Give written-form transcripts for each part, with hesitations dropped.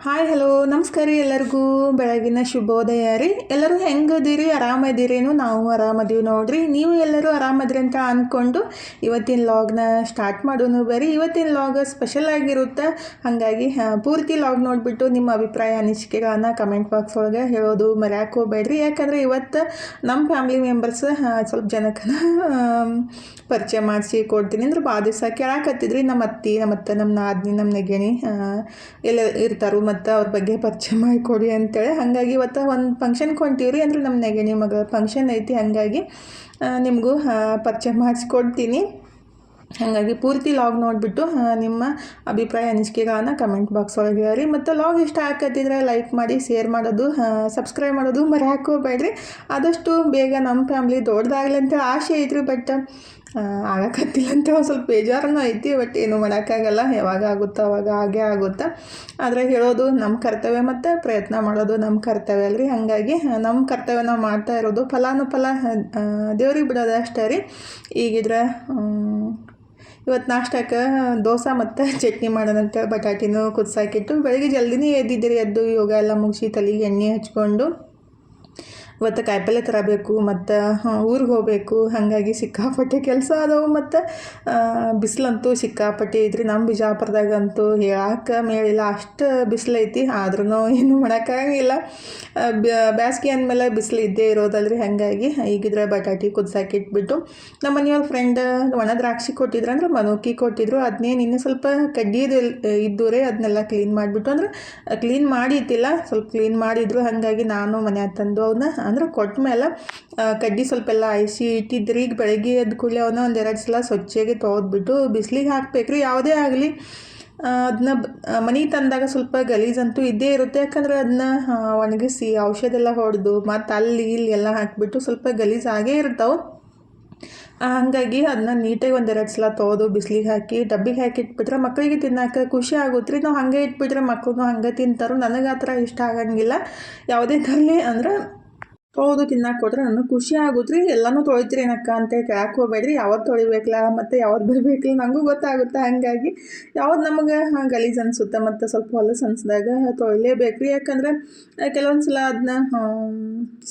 Hi hello ನಮಸ್ಕಾರ ರೀ ಎಲ್ಲರಿಗೂ ಬೆಳಗಿನ ಶುಭೋದಯ ರೀ. ಎಲ್ಲರೂ ಹೆಂಗದಿರಿ, ಆರಾಮದಿರೇನು? ನಾವು ಆರಾಮದೀವಿ ನೋಡ್ರಿ. ನೀವು ಎಲ್ಲರೂ ಆರಾಮದ್ರಿ ಅಂತ ಅಂದ್ಕೊಂಡು ಇವತ್ತಿನ ಲಾಗ್ನ ಸ್ಟಾರ್ಟ್ ಮಾಡೋನು ಬರ್ರಿ. ಇವತ್ತಿನ ಲಾಗ್ ಸ್ಪೆಷಲ್ ಆಗಿರುತ್ತೆ, ಹಾಗಾಗಿ ಪೂರ್ತಿ ಲಾಗ್ ನೋಡಿಬಿಟ್ಟು ನಿಮ್ಮ ಅಭಿಪ್ರಾಯ ಅನಿಸಿಕೆಗಳನ್ನ ಕಮೆಂಟ್ ಬಾಕ್ಸ್ ಒಳಗೆ ಹೇಳೋದು ಮರ್ಯಾಕೆ ಹೋಗ್ಬೇಡ್ರಿ. ಯಾಕಂದರೆ ಇವತ್ತು ನಮ್ಮ ಫ್ಯಾಮಿಲಿ ಮೆಂಬರ್ಸ್ ಸ್ವಲ್ಪ ಜನಕ್ಕನ ಪರಿಚಯ ಮಾಡಿಸಿ ಕೊಡ್ತೀನಿ ಅಂದ್ರೆ ಭಾಳ ದಿವಸ ಕೇಳಾಕತ್ತಿದ್ರಿ. ನಮ್ಮ ಅತ್ತಿ, ನಮ್ಮ ನಾದಿನಿ, ನಮ್ಮ ನೆಗೆಣಿ ಎಲ್ಲ ಇರ್ತಾರೋ ಮತ್ತು ಅವ್ರ ಬಗ್ಗೆ ಪರಿಚಯ ಮಾಡಿಕೊಡಿ ಅಂತೇಳಿ. ಹಾಗಾಗಿ ಇವತ್ತು ಒಂದು ಫಂಕ್ಷನ್ಗೆ ಹೊಂಟೀವಿ ರೀ. ಅಂದರೆ ನಮ್ಮ ನೆಗೆಣಿ ಮಗಳ ಫಂಕ್ಷನ್ ಐತಿ, ಹಾಗಾಗಿ ನಿಮಗೂ ಪರಿಚಯ ಮಾಡಿಸ್ಕೊಡ್ತೀನಿ. ಹಾಗಾಗಿ ಪೂರ್ತಿ ಲಾಗ್ ನೋಡಿಬಿಟ್ಟು ನಿಮ್ಮ ಅಭಿಪ್ರಾಯ ಅನಿಸಿಕೆಗಳನ್ನ ಕಮೆಂಟ್ ಬಾಕ್ಸ್ ಒಳಗೆ ಹೇಳಿ. ಮತ್ತು ಲಾಗ್ ಇಷ್ಟ ಹಾಕತ್ತಿದ್ರೆ ಲೈಕ್ ಮಾಡಿ, ಶೇರ್ ಮಾಡೋದು, ಸಬ್ಸ್ಕ್ರೈಬ್ ಮಾಡೋದು ಮರ್ಯಾಕೆ ಹೋಗ್ಬೇಡ್ರಿ. ಆದಷ್ಟು ಬೇಗ ನಮ್ಮ ಫ್ಯಾಮ್ಲಿ ದೊಡ್ಡದಾಗಲಿ ಅಂತ ಆಸೆ ಐತ್ರಿ. ಬಟ್ ಆಗಕತ್ತಿಲ್ಲ ಅಂತ ಒಂದು ಸ್ವಲ್ಪ ಬೇಜಾರನೂ ಐತಿ. ಬಟ್ ಏನು ಮಾಡೋಕ್ಕಾಗಲ್ಲ, ಯಾವಾಗ ಆಗುತ್ತೋ ಅವಾಗ ಆಗೇ ಆಗುತ್ತಾ. ಆದರೆ ಹೇಳೋದು ನಮ್ಮ ಕರ್ತವ್ಯ ಮತ್ತು ಪ್ರಯತ್ನ ಮಾಡೋದು ನಮ್ಮ ಕರ್ತವ್ಯ ಅಲ್ರಿ. ಹಾಗಾಗಿ ನಮ್ಮ ಕರ್ತವ್ಯ ನಾವು ಮಾಡ್ತಾ ಇರೋದು, ಫಲಾನುಫಲ ದೇವ್ರಿಗೆ ಬಿಡೋದು ಅಷ್ಟೇ ರೀ. ಈಗಿದ್ರೆ ಇವತ್ತು ನಾಷ್ಟಕ್ಕೆ ದೋಸೆ ಮತ್ತು ಚಟ್ನಿ ಮಾಡೋದಂತ ಬಟಾಟಿನೂ ಕುದಿಸಾಕಿಟ್ಟು ಬೆಳಗ್ಗೆ ಜಲ್ದಿನೇ ಎದ್ದಿದ್ದೀರಿ. ಎದ್ದು ಯೋಗ ಎಲ್ಲ ಮುಗಿಸಿ ತಲೆಗೆ ಎಣ್ಣೆ ಹಚ್ಕೊಂಡು ಇವತ್ತು ಕಾಯಿಪಲ್ಲೆ ತರಬೇಕು ಮತ್ತು ಊರಿಗೆ ಹೋಗಬೇಕು. ಹಾಗಾಗಿ ಸಿಕ್ಕಾಪಟ್ಟೆ ಕೆಲಸ ಅದಾವು. ಮತ್ತು ಬಿಸಿಲಂತೂ ಸಿಕ್ಕಾಪಟ್ಟೆ ಐತ್ರಿ. ನಮ್ಮ ಬಿಜಾಪುರದಾಗಂತೂ ಹೇಳಕ್ಕೆ ಮೇಳಿಲ್ಲ, ಅಷ್ಟು ಬಿಸಿಲೈತಿ. ಆದ್ರೂ ಏನು ಮಾಡೋಕ್ಕಾಗಿಲ್ಲ, ಬೇಸಿಗೆ ಅಂದಮೇಲೆ ಬಿಸಿಲು ಇದ್ದೇ ಇರೋದಲ್ರಿ. ಹಾಗಾಗಿ ಈಗಿದ್ರೆ ಬಟಾಟಿ ಕುದಿಸಾಕಿಟ್ಬಿಟ್ಟು ನಮ್ಮ ಮನೆಯವ್ರ ಫ್ರೆಂಡ್ ಒಣ ದ್ರಾಕ್ಷಿ ಕೊಟ್ಟಿದ್ರು, ಅಂದ್ರೆ ಮನೋಕಿ ಕೊಟ್ಟಿದ್ರು. ಅದನ್ನೇನು ಇನ್ನೂ ಸ್ವಲ್ಪ ಕಡ್ಡಿದು ಇದ್ದೂರೇ ಅದನ್ನೆಲ್ಲ ಕ್ಲೀನ್ ಮಾಡಿಬಿಟ್ಟು, ಅಂದ್ರೆ ಕ್ಲೀನ್ ಮಾಡಿತ್ತಿಲ್ಲ, ಸ್ವಲ್ಪ ಕ್ಲೀನ್ ಮಾಡಿದ್ರು. ಹಾಗಾಗಿ ನಾನು ಮನೆ ತಂದು ಅವನ್ನ ಅಂದ್ರೆ ಕೊಟ್ಟ ಮೇಲೆ ಕಡ್ಡಿ ಸ್ವಲ್ಪ ಎಲ್ಲ ಆಯಿಸಿ ಇಟ್ಟಿದ್ರಿ. ಈಗ ಬೆಳಗ್ಗೆ ಎದ್ದು ಕೂಡಲೇ ಅವನ್ನ ಒಂದೆರಡು ಸಲ ಸ್ವಚ್ಛಗೆ ತೊಳೆದ್ಬಿಟ್ಟು ಬಿಸಿಲಿಗೆ ಹಾಕ್ಬೇಕ್ರಿ. ಯಾವುದೇ ಆಗಲಿ ಅದನ್ನ ಮನೆಗೆ ತಂದಾಗ ಸ್ವಲ್ಪ ಗಲೀಜಂತೂ ಇದ್ದೇ ಇರುತ್ತೆ. ಯಾಕಂದರೆ ಅದನ್ನ ಒಣಗಿಸಿ ಔಷಧ ಎಲ್ಲ ಹೊಡೆದು ಮತ್ತು ಅಲ್ಲಿ ಇಲ್ಲಿ ಎಲ್ಲ ಹಾಕಿಬಿಟ್ಟು ಸ್ವಲ್ಪ ಗಲೀಜು ಆಗೇ ಇರ್ತಾವೆ. ಹಾಗಾಗಿ ಅದನ್ನ ನೀಟಾಗಿ ಒಂದೆರಡು ಸಲ ತೊಳೆದು ಬಿಸಿಲಿಗೆ ಹಾಕಿ ಡಬ್ಬಿಗೆ ಹಾಕಿ ಇಟ್ಬಿಟ್ರೆ ಮಕ್ಕಳಿಗೆ ತಿನ್ನೋಕೆ ಖುಷಿ ಆಗುತ್ತೆ ರೀ. ನಾವು ಹಾಗೆ ಇಟ್ಬಿಟ್ರೆ ಮಕ್ಕಳು ಹಂಗೆ ತಿಂತಾರೋ. ನನಗೆ ಆ ಥರ ಇಷ್ಟ ಆಗಂಗಿಲ್ಲ. ಯಾವುದೇ ತರಲಿ ಅಂದ್ರೆ ತೊಳೆದು ತಿನ್ನಕ್ಕೆ ಕೊಟ್ರೆ ನನಗೆ ಖುಷಿ ಆಗುತ್ತೆ ರೀ. ಎಲ್ಲನೂ ತೊಳಿತೀರಿ ಏನಕ್ಕ ಅಂತ ಕೇಳಕ್ಕೆ ಹೋಗ್ಬೇಡ್ರಿ. ಯಾವತ್ತು ತೊಳಿಬೇಕಲ್ಲ ಮತ್ತು ಯಾವ್ದು ಬಿಡಬೇಕಲ್ಲ ನನಗೂ ಗೊತ್ತಾಗುತ್ತೆ. ಹಾಗಾಗಿ ಯಾವ್ದು ನಮಗೆ ಗಲೀಜು ಅನಿಸುತ್ತೆ ಮತ್ತು ಸ್ವಲ್ಪ ಹೊಲಸು ಅನಿಸಿದಾಗ ತೊಳಿಲೇಬೇಕು ರೀ. ಯಾಕಂದರೆ ಕೆಲವೊಂದು ಸಲ ಅದನ್ನ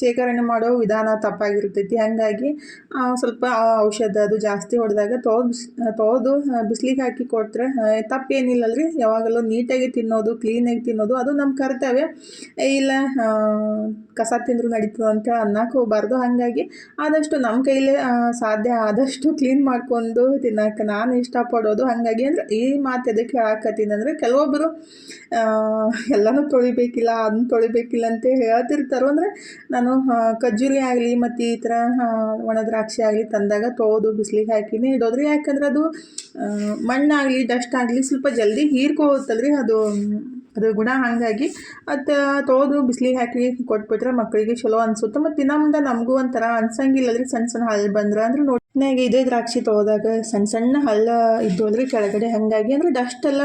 ಶೇಖರಣೆ ಮಾಡೋ ವಿಧಾನ ತಪ್ಪಾಗಿರ್ತೈತಿ. ಹಾಗಾಗಿ ಸ್ವಲ್ಪ ಔಷಧ ಅದು ಜಾಸ್ತಿ ಹೊಡೆದಾಗ ತೊಳೆದು ಬಿಸಿಲಿಗೆ ಹಾಕಿ ಕೊಟ್ಟರೆ ತಪ್ಪೇನಿಲ್ಲಲ್ರಿ. ಯಾವಾಗಲೂ ನೀಟಾಗಿ ತಿನ್ನೋದು, ಕ್ಲೀನಾಗಿ ತಿನ್ನೋದು ಅದು ನಮ್ಮ ಕರ್ತವ್ಯ. ಇಲ್ಲ ಕಸ ತಿಂದರೂ ನಡೀತದೆ ಅಂತ ಅನ್ನಕ್ಕೆ ಹೋಗಬಾರ್ದು. ಹಾಗಾಗಿ ಆದಷ್ಟು ನಮ್ಮ ಕೈಲೇ ಸಾಧ್ಯ ಆದಷ್ಟು ಕ್ಲೀನ್ ಮಾಡ್ಕೊಂಡು ತಿನ್ನೋಕೆ ನಾನು ಇಷ್ಟಪಡೋದು. ಹಾಗಾಗಿ ಅಂದರೆ ಈ ಮಾತು ಎದಕ್ಕೆ ಹೇಳಕತ್ತೀನಿ ಅಂದರೆ, ಕೆಲವೊಬ್ಬರು ಎಲ್ಲನೂ ತೊಳಿಬೇಕಿಲ್ಲ, ಅದನ್ನ ತೊಳಿಬೇಕಿಲ್ಲ ಅಂತ ಹೇಳ್ತಿರ್ತಾರೋ. ಅಂದರೆ ನಾನು ಖರ್ಜೂರಿ ಆಗಲಿ ಮತ್ತು ಈ ಥರ ಒಣ ದ್ರಾಕ್ಷಿ ಆಗಲಿ ತಂದಾಗ ತೊಳೆದು ಬಿಸಿಲಿಗೆ ಹಾಕಿನೇ ಇಡೋದ್ರಿ. ಯಾಕಂದ್ರೆ ಅದು ಮಣ್ಣಾಗಲಿ ಡಸ್ಟ್ ಆಗಲಿ ಸ್ವಲ್ಪ ಜಲ್ದಿ ಹೀರ್ಕೊಳ್ಳುತ್ತಲ್ರಿ ಅದು ಗುಣ. ಹಾಗಾಗಿ ಅದು ತೊಳೆದು ಬಿಸಿಲಿಗೆ ಹಾಕಿ ಕೊಟ್ಬಿಟ್ರೆ ಮಕ್ಕಳಿಗೆ ಚಲೋ ಅನಿಸುತ್ತೆ. ಮತ್ತು ದಿನ ಮುಂದೆ ನಮಗೂ ಒಂಥರ ಅನ್ಸಂಗಿಲ್ಲದ್ರಿ. ಸಣ್ಣ ಹಳ್ಳು ಬಂದ್ರೆ ಅಂದ್ರೆ ನೋಡಿನಾಗ ಇದೇ ದ್ರಾಕ್ಷಿ ತೊಳೆದಾಗ ಸಣ್ಣ ಹಳ್ಳ ಇದ್ದೋದ್ರಿ ಕೆಳಗಡೆ. ಹಾಗಾಗಿ ಅಂದರೆ ಡಸ್ಟ್ ಎಲ್ಲ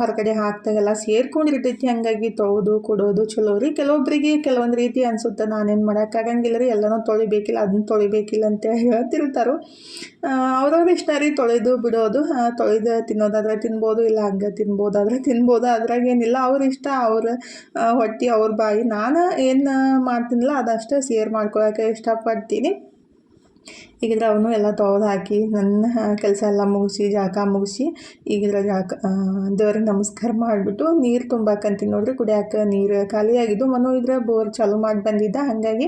ಹೊರಗಡೆ ಹಾಕ್ದಾಗೆಲ್ಲ ಸೇರ್ಕೊಂಡಿರ್ತೈತಿ. ಹಾಗಾಗಿ ತೊಳೆದು ಕೊಡೋದು ಚಲೋ ರೀ. ಕೆಲವೊಬ್ಬರಿಗೆ ಕೆಲವೊಂದು ರೀತಿ ಅನಿಸುತ್ತೆ, ನಾನೇನು ಮಾಡೋಕ್ಕಾಗಂಗಿಲ್ಲ ರೀ, ಎಲ್ಲನೂ ತೊಳಿಬೇಕಿಲ್ಲ, ಅದನ್ನ ತೊಳಿಬೇಕಿಲ್ಲ ಅಂತ ಹೇಳ್ತಿರ್ತಾರೋ. ಅವ್ರವ್ರ ಇಷ್ಟ ರೀ ತೊಳೆದು ಬಿಡೋದು. ತೊಳೆದು ತಿನ್ನೋದಾದ್ರೆ ತಿನ್ಬೋದು, ಇಲ್ಲ ಹಂಗೆ ತಿನ್ಬೋದಾದ್ರೆ ತಿನ್ಬೋದು. ಅದ್ರಾಗೇನಿಲ್ಲ, ಅವ್ರ ಇಷ್ಟ, ಅವ್ರ ಹೊಟ್ಟೆ ಅವ್ರ ಬಾಯಿ. ನಾನು ಏನು ಮಾಡ್ತೀನಿಲ್ಲ ಅದಷ್ಟೇ ಶೇರ್ ಮಾಡ್ಕೊಳಕ್ಕೆ ಇಷ್ಟಪಡ್ತೀನಿ. ಈಗಿದ್ರೆ ಅವನು ಎಲ್ಲ ತೊಳೆದು ಹಾಕಿ ನನ್ನ ಕೆಲಸ ಎಲ್ಲ ಮುಗಿಸಿ ಜಳಕ ಮುಗಿಸಿ ಈಗಿದ್ರೆ ದೇವ್ರಿಗೆ ನಮಸ್ಕಾರ ಮಾಡಿಬಿಟ್ಟು ನೀರು ತುಂಬಾಕಂತೀನಿ ನೋಡ್ರಿ. ಕುಡಿಯೋಕೆ ನೀರು ಖಾಲಿಯಾಗಿದ್ದು. ಮನು ಇದ್ರೆ ಬೋರ್ ಚಾಲು ಮಾಡಿ ಬಂದಿದ್ದ, ಹಾಗಾಗಿ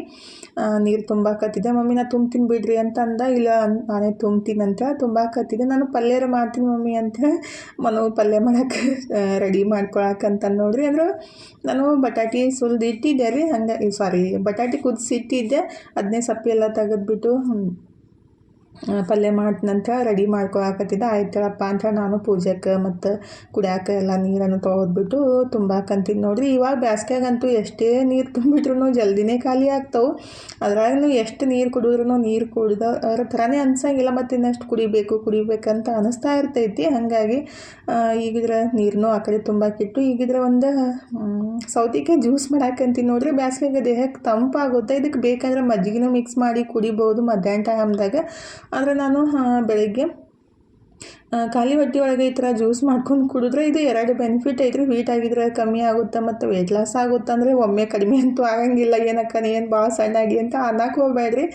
ನೀರು ತುಂಬಾಕತ್ತಿದ್ದೆ. ಮಮ್ಮಿ ನಾ ತುಂಬ್ತೀನಿ ಬಿಡ್ರಿ ಅಂತ ಅಂದ. ಇಲ್ಲ ನಾನೇ ತುಂಬ್ತೀನಿ ಅಂತ ತುಂಬಾಕತ್ತಿದ್ದೆ. ನಾನು ಪಲ್ಯರ ಮಾಡ್ತೀನಿ ಮಮ್ಮಿ ಅಂತ ಮನು ಪಲ್ಯ ಮಾಡೋಕ್ಕೆ ರೆಡಿ ಮಾಡ್ಕೊಳಕಂತ ನೋಡ್ರಿ. ಅಂದ್ರೆ ನಾನು ಬಟಾಟಿ ಸುಲ್ದು ಇಟ್ಟಿದ್ದೆ ರೀ. ಬಟಾಟಿ ಕುದಿಸಿಟ್ಟಿದ್ದೆ. ಅದನ್ನೇ ಸಪ್ಪೆ ಎಲ್ಲ ತೆಗೆದ್ಬಿಟ್ಟು ಪಲ್ಯ ಮಾಡಿದ ರೆಡಿ ಮಾಡ್ಕೊಳಕತ್ತಿದ್ದೆ. ಆಯ್ತಳಪ್ಪ ಅಂತ ನಾನು ಪೂಜೆಗೆ ಮತ್ತು ಕುಡಿಯೋಕೆ ಎಲ್ಲ ನೀರನ್ನು ತೊಳೆದ್ಬಿಟ್ಟು ತುಂಬಾಕಂತೀನಿ ನೋಡ್ರಿ. ಇವಾಗ ಬ್ಯಾಸ್ಗ್ಯಾಗಂತೂ ಎಷ್ಟೇ ನೀರು ತುಂಬಿಟ್ರು ಜಲ್ದಿನೇ ಖಾಲಿ ಆಗ್ತಾವೆ. ಅದ್ರಾಗೂ ಎಷ್ಟು ನೀರು ಕುಡಿದ್ರೂ ನೀರು ಕುಡಿದವ್ರ ಥರನೇ ಅನ್ಸಂಗಿಲ್ಲ. ಮತ್ತು ಇನ್ನಷ್ಟು ಕುಡಿಬೇಕಂತ ಅನಿಸ್ತಾ ಇರ್ತೈತಿ. ಹಾಗಾಗಿ ಈಗಿದ್ರೆ ನೀರನ್ನು ಆ ಕಡೆ ತುಂಬಾಕಿಟ್ಟು ಈಗಿದ್ರೆ ಒಂದು ಸೌತೆಕಾಯಿ ಜ್ಯೂಸ್ ಮಾಡಾಕಂತೀನಿ ನೋಡ್ರಿ. ಬ್ಯಾಸ್ಗ್ಯಾಗ ದೇಹಕ್ಕೆ ತಂಪಾಗುತ್ತೆ. ಇದಕ್ಕೆ ಬೇಕಂದ್ರೆ ಮಜ್ಜಿಗೆನೂ ಮಿಕ್ಸ್ ಮಾಡಿ ಕುಡಿಬೋದು ಮಧ್ಯಾಹ್ನ ಟೈಮ್ದಾಗ. ಆದರೆ ನಾನು ಬೆಳಗ್ಗೆ ಖಾಲಿ ಹೊಟ್ಟೆ ಒಳಗೆ ಈ ಥರ ಜ್ಯೂಸ್ ಮಾಡ್ಕೊಂಡು ಕುಡಿದ್ರೆ ಇದು 2 ಬೆನಿಫಿಟ್ ಐತ್ರಿ. ವೀಟ್ ಆಗಿದ್ರೆ ಕಮ್ಮಿ ಆಗುತ್ತೆ ಮತ್ತು ವೆಯ್ಟ್ ಲಾಸ್ ಆಗುತ್ತೆ. ಅಂದರೆ ಒಮ್ಮೆ ಕಡಿಮೆ ಅಂತೂ ಆಗಂಗಿಲ್ಲ. ಏನಕ್ಕ ನೀ ಏನು ಭಾಳ ಸಣ್ಣಾಗಿ ಅಂತ ಅನ್ನಕ್ಕೆ ಹೋಗ್ಬೇಡ್ರಿ.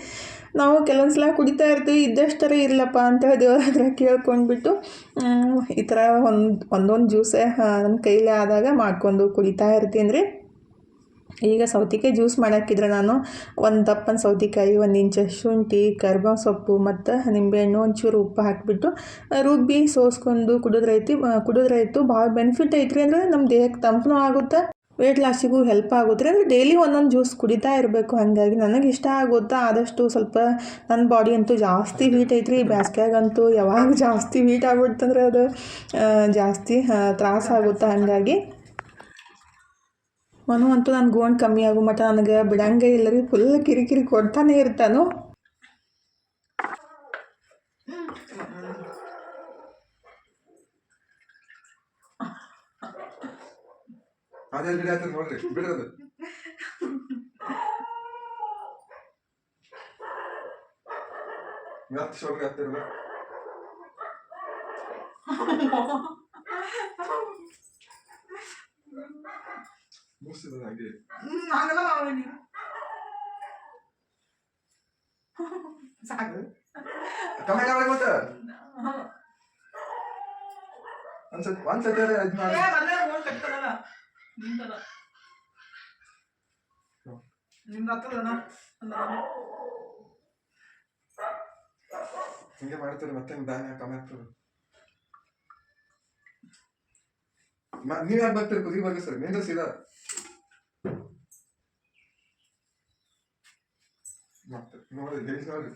ನಾವು ಕೆಲವೊಂದು ಸಲ ಕುಡಿತಾ ಇರ್ತೀವಿ, ಇದ್ದಷ್ಟರ ಇರಲಪ್ಪ ಅಂತೇಳಿ ದೇವ್ರ ಹತ್ರ ಕೇಳ್ಕೊಂಡ್ಬಿಟ್ಟು ಈ ಥರ ಒಂದೊಂದು ಜ್ಯೂಸೇ ನನ್ನ ಕೈಲಿ ಆದಾಗ ಮಾಡ್ಕೊಂಡು ಕುಡಿತಾ ಇರ್ತೀನಿ ರೀ. ಈಗ ಸೌತೆಕಾಯಿ ಜ್ಯೂಸ್ ಮಾಡೋಕ್ಕಿದ್ರೆ ನಾನು ಒಂದು ದಪ್ಪನ ಸೌತೆಕಾಯಿ, 1 ಇಂಚ್ ಶುಂಠಿ, ಕರಿಬೇವು ಸೊಪ್ಪು ಮತ್ತು ನಿಂಬೆಹಣ್ಣು, ಒಂಚೂರು ಉಪ್ಪು ಹಾಕಿಬಿಟ್ಟು ರುಬ್ಬಿ ಸೋಸ್ಕೊಂಡು ಕುಡಿದ್ರಾಯ್ತು. ಭಾಳ ಬೆನಿಫಿಟ್ ಐತ್ರಿ. ಅಂದರೆ ನಮ್ಮ ದೇಹಕ್ಕೆ ತಂಪನೂ ಆಗುತ್ತೆ, ವೆಯ್ಟ್ ಲಾಸಿಗೂ ಹೆಲ್ಪ್ ಆಗುತ್ತೆ. ಅಂದರೆ ಡೈಲಿ ಒಂದೊಂದು ಜ್ಯೂಸ್ ಕುಡಿತಾ ಇರಬೇಕು. ಹಾಗಾಗಿ ನನಗೆ ಇಷ್ಟ ಆಗುತ್ತಾ. ಆದಷ್ಟು ಸ್ವಲ್ಪ ನನ್ನ ಬಾಡಿ ಅಂತೂ ಜಾಸ್ತಿ ಹೀಟ್ ಐತ್ರಿ. ಬ್ಯಾಸ್ಗ್ಯಾಗಂತೂ ಯಾವಾಗ ಜಾಸ್ತಿ ಹೀಟ್ ಆಗ್ಬಿಡ್ತಂದ್ರೆ ಅದು ಜಾಸ್ತಿ ತ್ರಾಸ ಆಗುತ್ತೆ. ಹಾಗಾಗಿ ಮನು ಅಂತೂ ನನ್ನ ಗೋಣ್ ಕಮ್ಮಿ ಆಗೋ ಮಟ್ಟ ನನಗೆ ಬಿಡಂಗೆ ಇಲ್ಲ ರೀ. ಫುಲ್ ಕಿರಿಕಿರಿ ಕೊಡ್ತಾನೆ ಇರ್ತಾನು. ಹಾಗೆ ಸಾಕು ಕಮ್ಮಿ ಮತ್ತೆ ಒಂದ್ಸತಿ ಹಿಂಗೆ ಮಾಡ್ತಾರೆ. ಮತ್ತೆ ದಾನ ಕಮ್ಮಿ ಆಗ್ತದೆ. ನೀವ್ ಯಾಕೆ ಬರ್ತೀರಿ ಕುದಿ ಬಗ್ಗೆ ಸರ್? ನಿಂದ ಸೀದಾ ಮತ್ತೆ ನೋಡಿ ಹೇಳಿ ನೋಡಿ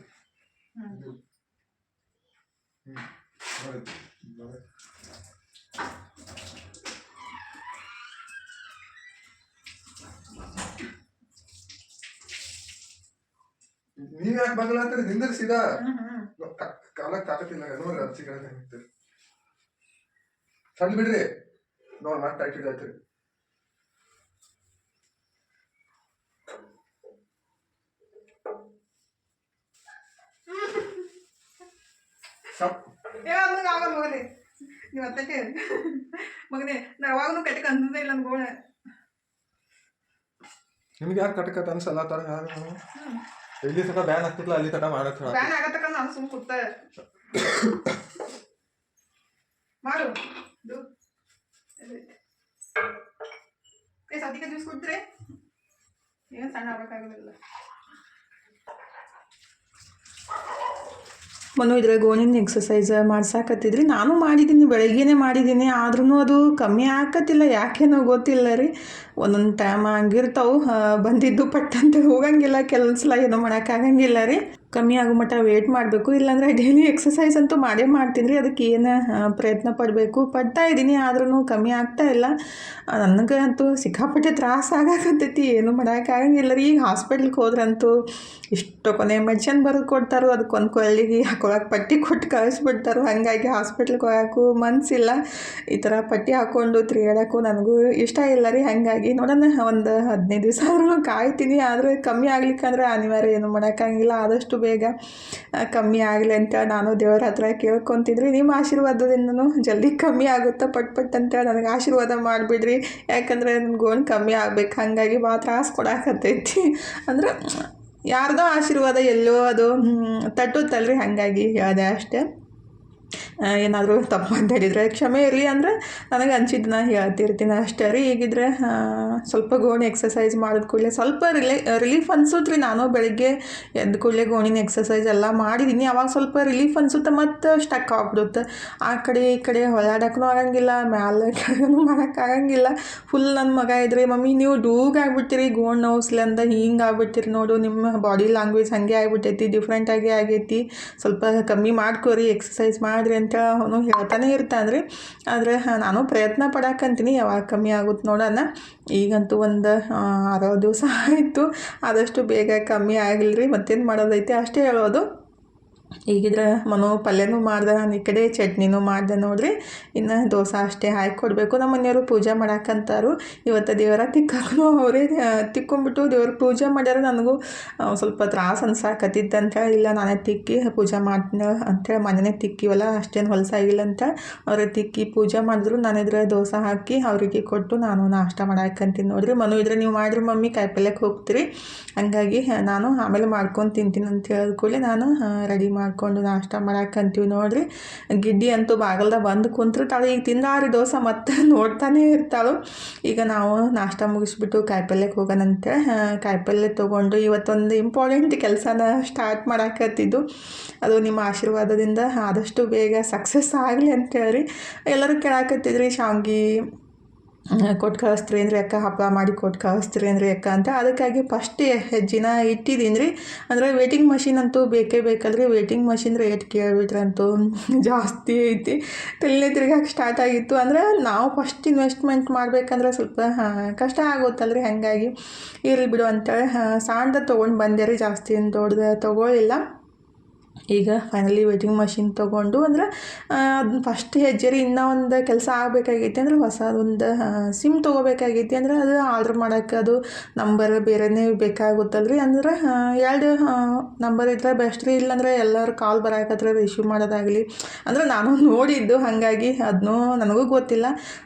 ನೋಡಿ ನೀವ್ ಯಾಕೆ ಬಗಲ ಅಂತೀರಿ? ನಿಂದ್ರಿ ಸೀದಾ. ಕಾಲಕ್ಕೆ ತಾಕತ್ತಿಲ್ಲ ನೋಡ್ರಿ. ಅರ್ಚಿ ಕಡೆ ನಿಂತೀರಿ ಸಣ್ಣ ಬಿಡ್ರಿ. ನೋಡಿ ಮತ್ತೆ ಟೈಟ್ ಇಡಾಯ್ತೀರಿ. ಮಗನೇ ನೀವು ಅತ್ತಕ್ಕೆ ಮಗನೇ ನಾ ಯಾವಾಗಲೂ ಕಟ್ಟಕ್ಕೆ ಅನ್ಸದೇ ಇಲ್ಲ ಗೋಳ. ನಿಮ್ಗೆ ಯಾರು ಕಟ್ಟಕತ್ತ ಅನ್ಸಲ್ಲ ತರ ಯಾರು ಇಲ್ಲಿ ತನಕ ಬ್ಯಾನ್ ಆಗ್ತಿಲ್ಲ ಅಲ್ಲಿ ತನಕ ಮಾಡಕ್ ಬ್ಯಾನ್ ಆಗತ್ತಕ ನಾನು ಸುಮ್ ಕೂತ ಮಾಡು ಸದ್ಯಕ್ಕೆ ಜ್ಯೂಸ್ ಕೊಡ್ತೀರಿ? ಏನು ಸಣ್ಣ ಆಗ್ಬೇಕಾಗೋದಿಲ್ಲ. ಮನು ಇದ್ರೆ ಗೋಣಿನ ಎಕ್ಸಸೈಸ್ ಮಾಡ್ಸಾಕತ್ತಿದ್ರಿ. ನಾನು ಮಾಡಿದ್ದೀನಿ, ಬೆಳಗ್ಗೆನೇ ಮಾಡಿದ್ದೀನಿ. ಆದ್ರೂ ಅದು ಕಮ್ಮಿ ಆಕತ್ತಿಲ್ಲ. ಯಾಕೇನೋ ಗೊತ್ತಿಲ್ಲ ರೀ. ಒಂದೊಂದು ಟೈಮ್ ಹಂಗಿರ್ತಾವೆ, ಬಂದಿದ್ದು ಪಟ್ಟಂತೇಳಿ ಹೋಗಂಗಿಲ್ಲ. ಕೆಲವೊಂದು ಸಲ ಏನೋ ಮಾಡೋಕ್ಕಾಗಂಗಿಲ್ಲ ರೀ. ಕಮ್ಮಿ ಆಗೋ ಮಟ್ಟ ವೇಟ್ ಮಾಡಬೇಕು. ಇಲ್ಲಾಂದರೆ ಡೈಲಿ ಎಕ್ಸಸೈಸ್ ಅಂತೂ ಮಾಡೇ ಮಾಡ್ತೀನಿ ರೀ. ಅದಕ್ಕೆ ಏನು ಪ್ರಯತ್ನ ಪಡ್ತಾ ಇದ್ದೀನಿ. ಆದ್ರೂ ಕಮ್ಮಿ ಆಗ್ತಾ ಇಲ್ಲ. ನನಗಂತೂ ಸಿಕ್ಕಾಪಟ್ಟೆ ತ್ರಾಸ ಆಗಾಕತ್ತೈತಿ. ಏನು ಮಾಡೋಕ್ಕಾಗಂಗಿಲ್ಲ ರೀ. ಈಗ ಹಾಸ್ಪಿಟ್ಲಿಗೆ ಹೋದ್ರಂತೂ ಇಷ್ಟು ಕೊನೆ ಮೆಡಿಸಿನ್ ಬರೆದು ಕೊಡ್ತಾರೋ, ಅದಕ್ಕೊಂದು ಕೊಳ್ಳಿಗೆ ಹಾಕೊಳಕ್ಕೆ ಪಟ್ಟಿ ಕೊಟ್ಟು ಕಳಿಸ್ಬಿಡ್ತಾರೋ. ಹಾಗಾಗಿ ಹಾಸ್ಪಿಟ್ಲಿಗೆ ಹೋಗೋಕ್ಕೂ ಮನಸ್ಸಿಲ್ಲ. ಈ ಥರ ಪಟ್ಟಿ ಹಾಕ್ಕೊಂಡು ತಿರುಗಾಡೋಕ್ಕೂ ನನಗೂ ಇಷ್ಟ ಇಲ್ಲ ರೀ. ಹಾಗಾಗಿ ನೋಡೋಣ, ಒಂದು 15 ದಿವಸ ಆದ್ರೂ ಕಾಯ್ತೀನಿ. ಆದರೆ ಕಮ್ಮಿ ಆಗ್ಲಿಕ್ಕಂದ್ರೆ ಅನಿವಾರ್ಯ, ಏನು ಮಾಡೋಕ್ಕಾಗಿಲ್ಲ. ಆದಷ್ಟು ಬೇಗ ಕಮ್ಮಿ ಆಗಲಿ ಅಂತ ನಾನು ದೇವರ ಹತ್ರ ಕೇಳ್ಕೊತಿದ್ರಿ. ನಿಮ್ಮ ಆಶೀರ್ವಾದದಿಂದನೂ ಜಲ್ದಿ ಕಮ್ಮಿ ಆಗುತ್ತಾ ಪಟ್ ಅಂತೇಳಿ ನನಗೆ ಆಶೀರ್ವಾದ ಮಾಡಿಬಿಡ್ರಿ. ಯಾಕಂದರೆ ನನ್ನ ಗೋಣ್ ಕಮ್ಮಿ ಆಗ್ಬೇಕು. ಹಾಗಾಗಿ ಭಾಳ ತ್ರಾಸ ಕೊಡಾಕತ್ತೈತಿ. ಅಂದ್ರೆ ಯಾರ್ದೋ ಆಶೀರ್ವಾದ ಎಲ್ಲೋ ಅದು ತಟ್ಟುತ್ತಲ್ರಿ. ಹಾಗಾಗಿ ಹೇಳಿದೆ ಅಷ್ಟೇ. ಏನಾದರೂ ತಪ್ಪು ಮಾತಾಡಿದರೆ ಕ್ಷಮೆ ಇರಲಿ. ಅಂದರೆ ನನಗೆ ಅನ್ಸಿದ್ದನ್ನ ಹೇಳ್ತಿರ್ತೀನಿ ಅಷ್ಟೇ ರೀ. ಈಗಿದ್ರೆ ಸ್ವಲ್ಪ ಗೋಣಿ ಎಕ್ಸಸೈಸ್ ಮಾಡಿದ ಕೂಡಲೇ ಸ್ವಲ್ಪ ರಿಲೀಫ್ ಅನ್ಸುತ್ತೆ ರೀ. ನಾನು ಬೆಳಗ್ಗೆ ಎದ್ದ ಕೂಡಲೇ ಗೋಣಿನ ಎಕ್ಸಸೈಸ್ ಎಲ್ಲ ಮಾಡಿದ್ದೀನಿ. ಅವಾಗ ಸ್ವಲ್ಪ ರಿಲೀಫ್ ಅನಿಸುತ್ತೆ. ಮತ್ತು ಸ್ಟಕ್ ಆಗ್ಬಿಡುತ್ತೆ. ಆ ಕಡೆ ಈ ಕಡೆ ಹೊಳಾಡಕ್ಕೂ ಆಗಂಗಿಲ್ಲ, ಮ್ಯಾಲೆ ಕೆಳಗೂ ಮಾಡೋಕ್ಕಾಗಂಗಿಲ್ಲ. ಫುಲ್ ನನ್ನ ಮಗ ಇದ್ರಿ, ಮಮ್ಮಿ ನೀವು ಡೂಗ್ ಆಗ್ಬಿಟ್ಟಿರಿ, ಗೋಣ್ ನೋವ್ಸ್ಲಿಂದ ಹಿಂಗೆ ಆಗ್ಬಿಟ್ಟಿರಿ ನೋಡು, ನಿಮ್ಮ ಬಾಡಿ ಲ್ಯಾಂಗ್ವೇಜ್ ಹಾಗೆ ಆಗ್ಬಿಟ್ಟೈತಿ, ಡಿಫ್ರೆಂಟಾಗಿ ಆಗೈತಿ, ಸ್ವಲ್ಪ ಕಮ್ಮಿ ಮಾಡ್ಕೋರಿ, ಎಕ್ಸಸೈಸ್ ಮಾಡಿರಿ ಅಂತ ಅವನು ಹೇಳ್ತಾನೆ ಇರ್ತಾನೆ ರೀ. ಆದರೆ ನಾನು ಪ್ರಯತ್ನ ಪಡಾಕಂತೀನಿ, ಯಾವಾಗ ಕಮ್ಮಿ ಆಗುತ್ತೆ ನೋಡೋಣ. ಈಗಂತೂ ಒಂದು 6 ದಿವಸ ಆಯಿತು. ಆದಷ್ಟು ಬೇಗ ಕಮ್ಮಿ ಆಗಲಿ ರೀ. ಮತ್ತೇನು ಮಾಡೋದೈತೆ ಅಷ್ಟೇ ಹೇಳೋದು. ಈಗಿದ್ರೆ ಮನೋ ಪಲ್ಯನೂ ಮಾಡ್ದೆ, ನಾನು ಈ ಕಡೆ ಚಟ್ನಿನೂ ಮಾಡಿದೆ ನೋಡ್ರಿ. ಇನ್ನು ದೋಸೆ ಅಷ್ಟೇ ಹಾಕಿ ಕೊಡಬೇಕು. ನಮ್ಮ ಮನೆಯವರು ಪೂಜೆ ಮಾಡಾಕಂತಾರು. ಇವತ್ತು ದೇವರ ತಿಕ್ಕಾಕೂ ಅವರೇ ತಿಕ್ಕೊಂಬಿಟ್ಟು ದೇವ್ರ ಪೂಜೆ ಮಾಡ್ಯಾರ. ನನಗೂ ಸ್ವಲ್ಪ ತ್ರಾಸು ಅನ್ಸಾಕತ್ತಿತ್ತು ಅಂತೇಳಿ ಇಲ್ಲ ನಾನೇ ತಿಕ್ಕಿ ಪೂಜೆ ಮಾಡ್ತೀನಿ ಅಂಥೇಳಿ ಮನೆಯೇ ತಿಕ್ಕಿವಲ್ಲ ಅಷ್ಟೇನು ಹೊಲಸಾಗಿಲ್ಲ ಅಂತ ಅವ್ರೆ ತಿಕ್ಕಿ ಪೂಜೆ ಮಾಡಿದ್ರು. ನಾನಿದ್ರೆ ದೋಸೆ ಹಾಕಿ ಅವರಿಗೆ ಕೊಟ್ಟು ನಾನು ನಾಷ್ಟ ಮಾಡಾಕಂತೀನಿ ನೋಡ್ರಿ. ಮನು ಇದ್ರೆ ನೀವು ಮಾಡಿರಿ ಮಮ್ಮಿ ಕಾಯಿಪಲ್ಯಕ್ಕೆ ಹೋಗ್ತೀರಿ, ಹಂಗಾಗಿ ನಾನು ಆಮೇಲೆ ಮಾಡ್ಕೊಂಡು ತಿಂತೀನಿ ಅಂತ ಹೇಳಿದ ಕೂಡಲೇ ನಾನು ರೆಡಿ ಮಾಡ್ಕೊಂಡು ನಾಷ್ಟ ಮಾಡಾಕಂತೀವಿ ನೋಡ್ರಿ. ಗಿಡ್ಡಿ ಅಂತೂ ಬಾಗಲ್ದಾಗ ಬಂದು ಕುಂತಿರ್ತಾಳೆ. ಈಗ ತಿಂದಾರಿ ದೋಸೆ ಮತ್ತೆ ನೋಡ್ತಾನೆ ಇರ್ತಾಳು. ಈಗ ನಾವು ನಾಷ್ಟ ಮುಗಿಸ್ಬಿಟ್ಟು ಕಾಯಿಪಲ್ಯಕ್ಕೆ ಹೋಗೋಣಂತೇಳಿ ಕಾಯಿಪಲ್ಯ ತೊಗೊಂಡು ಇವತ್ತೊಂದು ಇಂಪಾರ್ಟೆಂಟ್ ಕೆಲಸನ ಸ್ಟಾರ್ಟ್ ಮಾಡಾಕತ್ತಿದ್ದು. ಅದು ನಿಮ್ಮ ಆಶೀರ್ವಾದದಿಂದ ಆದಷ್ಟು ಬೇಗ ಸಕ್ಸಸ್ ಆಗಲಿ ಅಂತೇಳಿ ಎಲ್ಲರೂ ಕೇಳಾಕತ್ತಿದ್ರಿ, ಶಾವ್ಗೆ ಕೊಟ್ಟು ಕಳಿಸ್ತೀರಿ ಅಂದ್ರೆ ಅಕ್ಕ, ಹಪ್ಪಳ ಮಾಡಿ ಕೊಟ್ಟು ಕಳಿಸ್ತೀರಿ ಅಂದ್ರೆ ಅಕ್ಕ ಅಂತ. ಅದಕ್ಕಾಗಿ ಫಸ್ಟ್ ಹೆಜ್ಜಿನ ಇಟ್ಟಿದ್ದೀನಿ ರೀ. ಅಂದರೆ ವೇಟಿಂಗ್ ಮಷಿನ್ ಅಂತೂ ಬೇಕೇ ಬೇಕಲ್ರಿ. ವೇಟಿಂಗ್ ಮಷಿನ್ ರೇಟ್ ಕೇಳಿಬಿಟ್ರಂತೂ ಜಾಸ್ತಿ ಐತಿ, ತಲೆನೇ ತಿರ್ಗಾಕೆ ಸ್ಟಾರ್ಟ್ ಆಗಿತ್ತು. ಅಂದರೆ ನಾವು ಫಸ್ಟ್ ಇನ್ವೆಸ್ಟ್ಮೆಂಟ್ ಮಾಡ್ಬೇಕಂದ್ರೆ ಸ್ವಲ್ಪ ಕಷ್ಟ ಆಗುತ್ತಲ್ರಿ, ಹಾಗಾಗಿ ಇರಲಿ ಬಿಡು ಅಂತೇಳಿ ಸಣ್ಣದ ತೊಗೊಂಡು ಬಂದೆ ರೀ, ಜಾಸ್ತಿ ಏನು ದೊಡ್ಡದು ತೊಗೊಳ್ಳಿಲ್ಲ. ಈಗ ಫೈನಲಿ ವೇಟಿಂಗ್ ಮಷಿನ್ ತೊಗೊಂಡು ಅಂದ್ರೆ ಅದನ್ನ ಫಸ್ಟ್ ಹೆಜ್ಜೆ ರೀ. ಇನ್ನೂ ಒಂದು ಕೆಲಸ ಆಗಬೇಕಾಗೈತಿ ಅಂದ್ರೆ ಹೊಸದೊಂದು ಸಿಮ್ ತೊಗೋಬೇಕಾಗೈತಿ. ಅಂದ್ರೆ ಅದು ಆರ್ಡ್ರ್ ಮಾಡೋಕ್ಕೆ ಅದು ನಂಬರ್ ಬೇರೆಯೇ ಬೇಕಾಗುತ್ತಲ್ರಿ. ಅಂದ್ರೆ 2 ನಂಬರ್ ಇದ್ರೆ ಬೆಸ್ಟ್ ರೀ. ಇಲ್ಲಾಂದ್ರೆ ಎಲ್ಲರೂ ಕಾಲ್ ಬರಾಕತ್ರ ರಿಸೀವ್ ಮಾಡೋದಾಗಲಿ ಅಂದ್ರೆ ನಾನು ನೋಡಿದ್ದು, ಹಾಗಾಗಿ ಅದನ್ನೂ ನನಗೂ ಗೊತ್ತಿಲ್ಲ,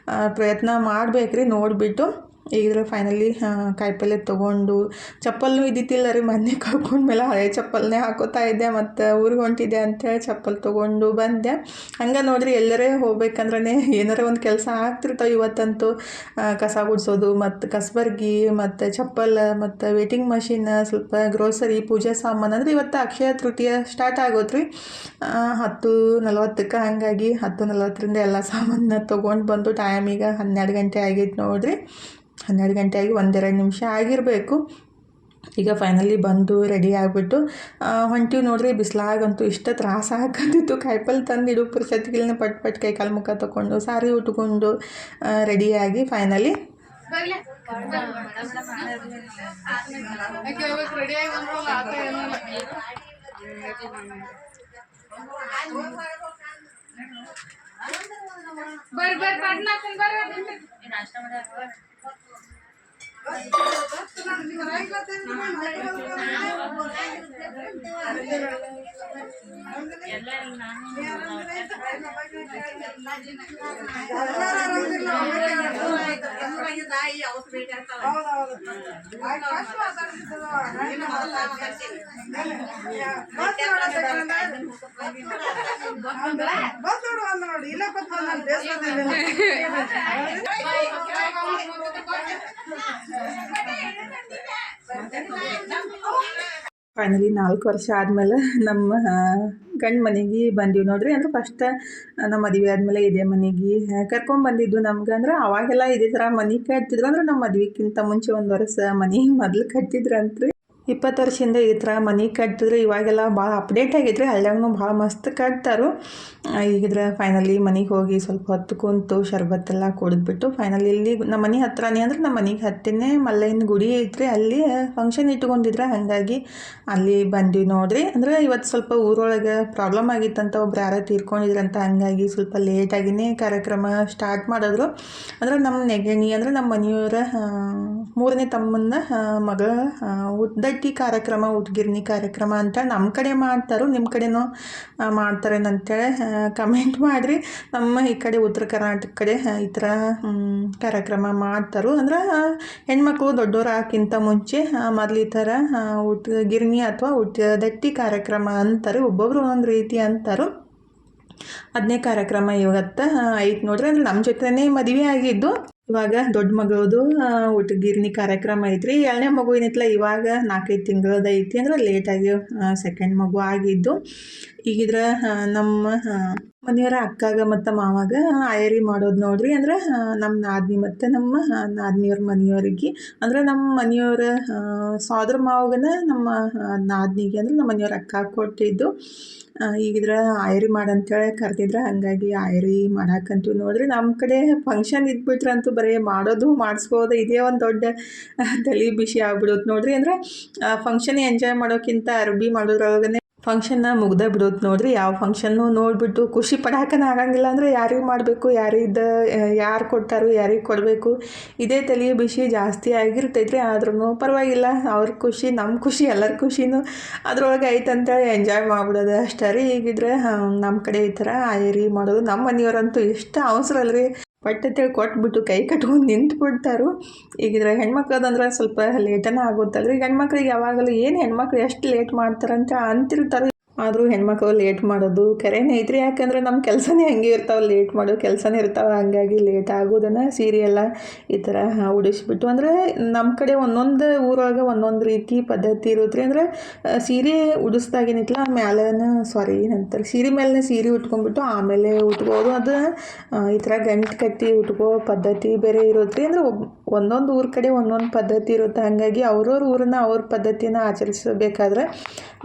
ಪ್ರಯತ್ನ ಮಾಡ್ಬೇಕ್ರಿ ನೋಡಿಬಿಟ್ಟು. ಈಗಿದ್ರೆ ಫೈನಲಿ ಕಾಯಿಪಲ್ಯ ತೊಗೊಂಡು ಚಪ್ಪಲ್ನೂ ಇದ್ದಿತ್ತಿಲ್ಲ ರೀ, ಮೊನ್ನೆ ಕಳ್ಕೊಂಡ್ಮೇಲೆ ಹಳೆ ಚಪ್ಪಲ್ನೇ ಹಾಕೋತಾ ಇದ್ದೆ, ಮತ್ತು ಊರಿಗೆ ಹೊಂಟಿದ್ದೆ ಅಂಥೇಳಿ ಚಪ್ಪಲ್ ತೊಗೊಂಡು ಬಂದೆ. ಹಂಗೆ ನೋಡ್ರಿ ಎಲ್ಲರೇ ಹೋಗ್ಬೇಕಂದ್ರೆ ಏನಾರ ಒಂದು ಕೆಲಸ ಆಗ್ತಿರ್ತಾವೆ. ಇವತ್ತಂತೂ ಕಸ ಗುಡಿಸೋದು ಮತ್ತು ಕಸಬರ್ಗಿ ಮತ್ತು ಚಪ್ಪಲ್ ಮತ್ತು ವೇಟಿಂಗ್ ಮಷಿನ್, ಸ್ವಲ್ಪ ಗ್ರೋಸರಿ ಪೂಜೆ ಸಾಮಾನು. ಅಂದರೆ ಇವತ್ತು ಅಕ್ಷಯ ತೃತೀಯ ಸ್ಟಾರ್ಟ್ ಆಗೋದ್ರಿ 10:40ಕ್ಕೆ, ಹಾಗಾಗಿ 10:40ರಿಂದ ಎಲ್ಲ ಸಾಮಾನ ತೊಗೊಂಡು ಬಂದು ಟೈಮಿಗೆ 12 ಗಂಟೆ ಆಗೈತೆ ನೋಡ್ರಿ. 12 ಗಂಟೆ ಆಗಿ 1-2 ನಿಮಿಷ ಆಗಿರಬೇಕು. ಈಗ ಫೈನಲಿ ಬಂದು ರೆಡಿ ಆಗಿಬಿಟ್ಟು ಹೊಂಟಿವಿ ನೋಡ್ರಿ. ಬಿಸಿಲಾಗಂತೂ ಇಷ್ಟ ತ್ರಾಸ ಹಾಕಂತಿತ್ತು. ಕಾಯಿಪಲ್ಲೆ ತಂದು ಇಡೋ ಪುರ್ಸತ್ತಿಗಿಲ್ಲೇ ಪಟ್ ಕೈ ಕಾಲು ಮುಖ ತೊಗೊಂಡು ಸಾರಿ ಉಟ್ಕೊಂಡು ರೆಡಿಯಾಗಿ ಫೈನಲಿ ಫೈನಲಿ 4 ವರ್ಷ ಆದಮೇಲೆ ನಮ್ಮ ಗಂಡ ಮನೆಗೆ ಬಂದೀವಿ ನೋಡ್ರಿ. ಅಂದ್ರೆ ಫಸ್ಟ್ ನಮ್ಮ ಮದುವೆ ಆದಮೇಲೆ ಇದೇ ಮನೆಗೆ ಕರ್ಕೊಂಡ್ಬಂದಿದ್ದು ನಮ್ಗೆ. ಅಂದ್ರೆ ಅವಾಗೆಲ್ಲ ಇದೇ ಥರ ಮನೆ ಕಟ್ತಿದ್ರು. ಅಂದ್ರೆ ನಮ್ಮ ಮದುವೆಗಿಂತ ಮುಂಚೆ 1 ವರ್ಷ ಮನೆ ಮೊದಲು ಕಟ್ಟಿದ್ರಂತ್ರಿ. 20 ವರ್ಷದಿಂದ ಈ ಥರ ಮನೆ ಕಟ್ಟಿದ್ರೆ ಇವಾಗೆಲ್ಲ ಭಾಳ ಅಪ್ಡೇಟ್ ಆಗೈತ್ರಿ. ಹಳ್ಳ್ಯಾಗೂ ಭಾಳ ಮಸ್ತ್ ಕಟ್ತಾರು. ಈಗಿದ್ರೆ ಫೈನಲಿ ಮನೆಗೆ ಹೋಗಿ ಸ್ವಲ್ಪ ಹೊತ್ತು ಕುಂತು ಶರ್ಬತ್ತೆಲ್ಲ ಕುಡಿದ್ಬಿಟ್ಟು ಫೈನಲಿ ಇಲ್ಲಿ ನಮ್ಮ ಮನೆ ಹತ್ರನೇ, ಅಂದ್ರೆ ನಮ್ಮ ಮನೆಗೆ ಹತ್ತಿನೇ ಮಲ್ಲಯ್ಯನ ಗುಡಿ ಐತ್ರಿ, ಅಲ್ಲಿ ಫಂಕ್ಷನ್ ಇಟ್ಕೊಂಡಿದ್ರೆ ಹಾಗಾಗಿ ಅಲ್ಲಿ ಬಂದ್ವಿ ನೋಡ್ರಿ. ಅಂದರೆ ಇವತ್ತು ಸ್ವಲ್ಪ ಊರೊಳಗೆ ಪ್ರಾಬ್ಲಮ್ ಆಗಿತ್ತಂತ, ಒಬ್ರು ಯಾರೋ ತೀರ್ಕೊಂಡಿದ್ರಂತ, ಹಾಗಾಗಿ ಸ್ವಲ್ಪ ಲೇಟಾಗಿಯೇ ಕಾರ್ಯಕ್ರಮ ಸ್ಟಾರ್ಟ್ ಮಾಡಿದ್ರು. ಅಂದ್ರೆ ನಮ್ಮ ನೆಗಣಿ ಅಂದ್ರೆ ನಮ್ಮ ಮನೆಯವರ 3ನೇ ತಮ್ಮನ ಮಗಳ ಉದ್ದಟ್ಟಿ ಕಾರ್ಯಕ್ರಮ, ಉಟ್ಗಿರ್ನಿ ಕಾರ್ಯಕ್ರಮ ಅಂತ ನಮ್ಮ ಕಡೆ ಮಾಡ್ತಾರೋ, ನಿಮ್ಮ ಕಡೆನೂ ಮಾಡ್ತಾರೇನಂತೇಳಿ ಕಮೆಂಟ್ ಮಾಡಿರಿ. ನಮ್ಮ ಈ ಕಡೆ ಉತ್ತರ ಕರ್ನಾಟಕ ಕಡೆ ಈ ಥರ ಕಾರ್ಯಕ್ರಮ ಮಾಡ್ತಾರೋ. ಅಂದ್ರೆ ಹೆಣ್ಮಕ್ಳು ದೊಡ್ಡೋರು ಹಾಕಿಂತ ಮುಂಚೆ ಮೊದಲು ಈ ಥರ ಗಿರ್ನಿ ಅಥವಾ ದಟ್ಟಿ ಕಾರ್ಯಕ್ರಮ ಅಂತಾರೆ. ಒಬ್ಬೊಬ್ರು ಒಂದೊಂದು ರೀತಿ ಅಂತಾರೋ. 10ನೇ ಕಾರ್ಯಕ್ರಮ ಇವತ್ತು ಐತೆ ನೋಡ್ರಿ. ಅಂದ್ರೆ ನಮ್ಮ ಜೊತೆನೇ ಮದುವೆ ಆಗಿದ್ದು. ಇವಾಗ ದೊಡ್ಡ ಮಗಳದು ಗಿರ್ನಿ ಕಾರ್ಯಕ್ರಮ ಐತ್ರಿ. 2ನೇ ಮಗು ಏನೈತಿಲ್ಲ ಇವಾಗ 4-5 ತಿಂಗಳದ್ದು ಐತಿ. ಅಂದ್ರೆ ಲೇಟಾಗಿ 2nd ಮಗು ಆಗಿದ್ದು. ಈಗಿದ್ರೆ ನಮ್ಮ ಮನೆಯವರ ಅಕ್ಕಾಗ ಮತ್ತು ಮಾವಾಗ ಆಯರಿ ಮಾಡೋದು ನೋಡ್ರಿ. ಅಂದ್ರೆ ನಮ್ಮ ನಾದಿನಿ ಮತ್ತು ನಮ್ಮ ನಾದಿನಿಯವ್ರ ಮನೆಯವರಿಗೆ, ಅಂದ್ರೆ ನಮ್ಮ ಮನೆಯವರ ಸೋದರ ಮಾವಗನ ನಮ್ಮ ನಾದಿನಿಗೆ ಅಂದ್ರೆ ನಮ್ಮ ಮನೆಯವ್ರ ಅಕ್ಕ ಕೊಟ್ಟಿದ್ದು. ಈಗಿದ್ರೆ ಆಯರಿ ಮಾಡಂತೇಳಿ ಕರೆದಿದ್ರೆ, ಹಾಗಾಗಿ ಆಯರಿ ಮಾಡಾಕಂತೀವಿ ನೋಡ್ರಿ. ನಮ್ಮ ಕಡೆ ಫಂಕ್ಷನ್ ಇದ್ಬಿಟ್ರಂತೂ ಬರೀ ಮಾಡೋದು ಮಾಡಿಸ್ಬೋದು, ಇದೇ ಒಂದು ದೊಡ್ಡ ತಲೆ ಬಿಸಿ ಆಗ್ಬಿಡುತ್ತೆ ನೋಡ್ರಿ. ಅಂದ್ರೆ ಫಂಕ್ಷನ್ ಎಂಜಾಯ್ ಮಾಡೋಕ್ಕಿಂತ ಅರ್ಬಿ ಮಾಡೋದ್ರೊಳಗನೆ ಫಂಕ್ಷನ್ನ ಮುಗ್ದೇ ಬಿಡೋದು ನೋಡ್ರಿ. ಯಾವ ಫಂಕ್ಷನ್ನು ನೋಡಿಬಿಟ್ಟು ಖುಷಿ ಪಡಾಕನ ಆಗಂಗಿಲ್ಲ ಅಂದರೆ ಯಾರಿಗೆ ಮಾಡಬೇಕು, ಯಾರು ಕೊಡ್ತಾರೋ ಯಾರಿಗೆ ಕೊಡಬೇಕು, ಇದೇ ತಲೆ ಬಿಸಿ ಜಾಸ್ತಿ ಆಗಿರ್ತೈತ್ರಿ. ಆದ್ರೂ ಪರವಾಗಿಲ್ಲ, ಅವ್ರ ಖುಷಿ ನಮ್ಮ ಖುಷಿ ಎಲ್ಲರ ಖುಷಿನೂ ಅದ್ರೊಳಗೆ ಐತಂತೇಳಿ ಎಂಜಾಯ್ ಮಾಡಿಬಿಡೋದು ಅಷ್ಟೇ ರೀ. ಈಗಿದ್ರೆ ನಮ್ಮ ಕಡೆ ಈ ಥರ ಆಯರಿ ಮಾಡೋದು. ನಮ್ಮ ಮನೆಯವರಂತೂ ಇಷ್ಟ ಅವಸರಲ್ರಿ, ಪಟ್ಟತ್ತೇಳಿ ಕೊಟ್ಬಿಟ್ಟು ಕೈ ಕಟ್ಕೊಂಡು ನಿಂತು ಬಿಡ್ತಾರು. ಈಗಿದ್ರೆ ಹೆಣ್ಮಕ್ಳದಂದ್ರೆ ಸ್ವಲ್ಪ ಲೇಟನ ಆಗುತ್ತಲ್ರಿ. ಗಂಡು ಮಕ್ಳಿಗೆ ಯಾವಾಗಲೂ ಏನು ಹೆಣ್ಮಕ್ಳು ಎಷ್ಟು ಲೇಟ್ ಮಾಡ್ತಾರಂತ ಅಂತಿರ್ತಾರೆ. ಆದರೂ ಹೆಣ್ಮಕ್ಳು ಲೇಟ್ ಮಾಡೋದು ಕರೆನೇ ಐತ್ರಿ. ಯಾಕಂದ್ರೆ ನಮ್ಮ ಕೆಲಸನೇ ಹಂಗೆ ಇರ್ತಾವೆ, ಲೇಟ್ ಮಾಡೋ ಕೆಲಸನೇ ಇರ್ತಾವೆ. ಹಂಗಾಗಿ ಲೇಟ್ ಆಗೋದನ್ನು ಸೀರೆ ಎಲ್ಲ ಈ ಥರ ಉಡಿಸ್ಬಿಟ್ಟು, ಅಂದರೆ ನಮ್ಮ ಕಡೆ ಒಂದೊಂದು ಊರೊಳಗೆ ಒಂದೊಂದು ರೀತಿ ಪದ್ಧತಿ ಇರುತ್ತೆ ರೀ. ಅಂದರೆ ಸೀರೆ ಉಡಿಸ್ದಾಗೇನಿತ್ತಲ್ಲ ಏನಂತಾರೆ, ಸೀರೆ ಮೇಲೆ ಸೀರೆ ಉಟ್ಕೊಂಡ್ಬಿಟ್ಟು ಆಮೇಲೆ ಉಟ್ಬೋದು. ಅದು ಈ ಥರ ಗಂಟು ಕಟ್ಟಿ ಉಟ್ಕೋ ಪದ್ಧತಿ ಬೇರೆ ಇರುತ್ತೆ ರೀ. ಅಂದರೆ ಒಂದೊಂದು ಊರ ಕಡೆ ಒಂದೊಂದು ಪದ್ಧತಿ ಇರುತ್ತೆ. ಹಾಗಾಗಿ ಅವ್ರವ್ರ ಊರನ್ನ ಅವ್ರ ಪದ್ಧತಿನ ಆಚರಿಸಬೇಕಾದ್ರೆ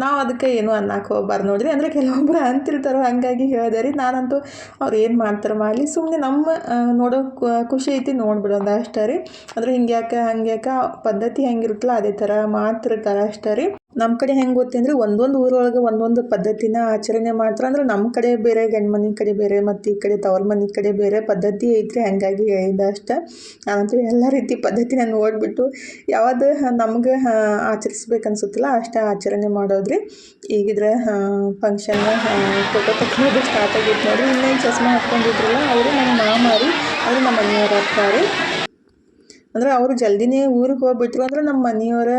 ನಾವು ಅದಕ್ಕೆ ಏನು ಅನ್ನಕ್ಕೆ ಹೋಗ್ಬಾರ್ದು ನೋಡ್ರಿ. ಅಂದರೆ ಕೆಲವೊಬ್ಬರು ಅಂತಿರ್ತಾರೋ, ಹಾಗಾಗಿ ಹೇಳಿದೆ ರೀ. ನಾನಂತೂ ಅವ್ರು ಏನು ಮಾಡ್ತಾರೆ ಮಾಡಲಿ, ಸುಮ್ಮನೆ ನಮ್ಮ ನೋಡೋ ಖುಷಿ ಐತಿ ನೋಡ್ಬಿಡೋದು ಅಷ್ಟೇ ರೀ. ಅಂದರೆ ಹಂಗ್ಯಾಕೆ ಪದ್ಧತಿ ಹೆಂಗಿರುತ್ತಲ್ಲ ಅದೇ ಥರ ಮಾಡ್ತಿರ್ತಾರೆ ಅಷ್ಟೇ ರೀ. ನಮ್ಮ ಕಡೆ ಹೆಂಗೆ ಗೊತ್ತಂದ್ರೆ ಒಂದೊಂದು ಊರೊಳಗೆ ಒಂದೊಂದು ಪದ್ಧತಿನ ಆಚರಣೆ ಮಾಡ್ತಾರೆ. ಅಂದ್ರೆ ನಮ್ಮ ಕಡೆ ಬೇರೆ, ಗಂಡು ಮನೆ ಕಡೆ ಬೇರೆ, ಮತ್ತು ಈ ಕಡೆ ತವ್ರ ಮನೆ ಕಡೆ ಬೇರೆ ಪದ್ಧತಿ ಐತ್ರಿ. ಹಾಗಾಗಿ ಹೇಳಿದ ಅಷ್ಟೇ. ನಾನಂತೂ ಎಲ್ಲ ರೀತಿ ಪದ್ಧತಿನ ನೋಡಿಬಿಟ್ಟು ಯಾವುದು ನಮ್ಗೆ ಆಚರಿಸ್ಬೇಕು ಅನ್ಸುತ್ತಲ್ಲ ಅಷ್ಟೇ ಆಚರಣೆ ಮಾಡೋದ್ರಿ. ಈಗಿದ್ರೆ ಫಂಕ್ಷನ್ ಫೋಟೋ ತಗೊಳ್ಳೋದು ಸ್ಟಾರ್ಟ್ ಆಗಿತ್ತು ನೋಡಿರಿ. ಇನ್ನೇನು ಚಸ್ಮಾ ಹಾಕ್ಕೊಂಡಿದ್ರಲ್ಲ ಅವರು ನಮ್ಮ ಮಾಮಾರಿ, ಅವರು ನಮ್ಮ ಮನೆಯವ್ರ ಅಪ್ಪಾರಿ. ಅಂದರೆ ಅವರು ಜಲ್ದಿನೇ ಊರಿಗೆ ಹೋಗ್ಬಿಟ್ರು. ಅಂದರೆ ನಮ್ಮ ಮನೆಯವರ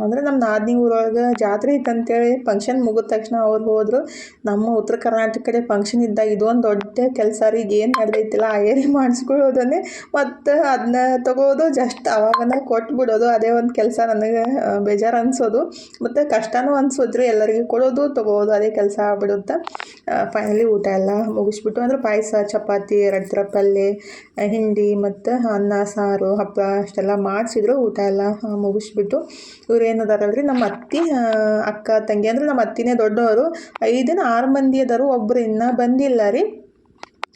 ಅಂದರೆ ನಮ್ಮ ನಾದಿನಿ ಊರೊಳಗೆ ಜಾತ್ರೆ ಇತ್ತಂತೇಳಿ ಫಂಕ್ಷನ್ ಮುಗಿದ ತಕ್ಷಣ ಅವ್ರು ಹೋದರು. ನಮ್ಮ ಉತ್ತರ ಕರ್ನಾಟಕ ಕಡೆ ಫಂಕ್ಷನ್ ಇದ್ದಾಗ ಇದೊಂದು ದೊಡ್ಡ ಕೆಲಸ ರೀ. ಈಗ ಏನು ನಡೆದೈತಿಲ್ಲ ಆಯರಿ ಮಾಡಿಸ್ಕೊಳ್ಳೋದನ್ನೇ ಮತ್ತು ಅದನ್ನ ತಗೋದು ಜಸ್ಟ್ ಅವಾಗನ ಕೊಟ್ಬಿಡೋದು. ಅದೇ ಒಂದು ಕೆಲಸ ನನಗೆ ಬೇಜಾರು ಅನಿಸೋದು ಮತ್ತು ಕಷ್ಟನೂ ಅನ್ಸೋದ್ರಿ. ಎಲ್ಲರಿಗೂ ಕೊಡೋದು ತಗೋದು ಅದೇ ಕೆಲಸ ಆಗ್ಬಿಡುತ್ತೆ. ಫೈನಲಿ ಊಟ ಎಲ್ಲ ಮುಗಿಸ್ಬಿಟ್ಟು, ಅಂದರೆ ಪಾಯಸ, ಚಪಾತಿ, 2 ಥರ ಪಲ್ಯ, ಹಿಂಡಿ ಮತ್ತು ಅನ್ನ ಸಾರು ಹಪ್ಪಳ ಅಷ್ಟೆಲ್ಲ ಮಾಡಿಸಿದ್ರು. ಊಟ ಎಲ್ಲ ಮುಗಿಸ್ಬಿಟ್ಟು ಇವ್ರು ಏನದಾರಲ್ರಿ ನಮ್ಮ ಅತ್ತಿ ಅಕ್ಕ ತಂಗಿ, ಅಂದರೆ ನಮ್ಮ ಅತ್ತಿನೇ ದೊಡ್ಡವರು. 5-6 ಮಂದಿ ಅದಾರು, ಒಬ್ಬರು ಇನ್ನೂ ಬಂದಿಲ್ಲ ರೀ.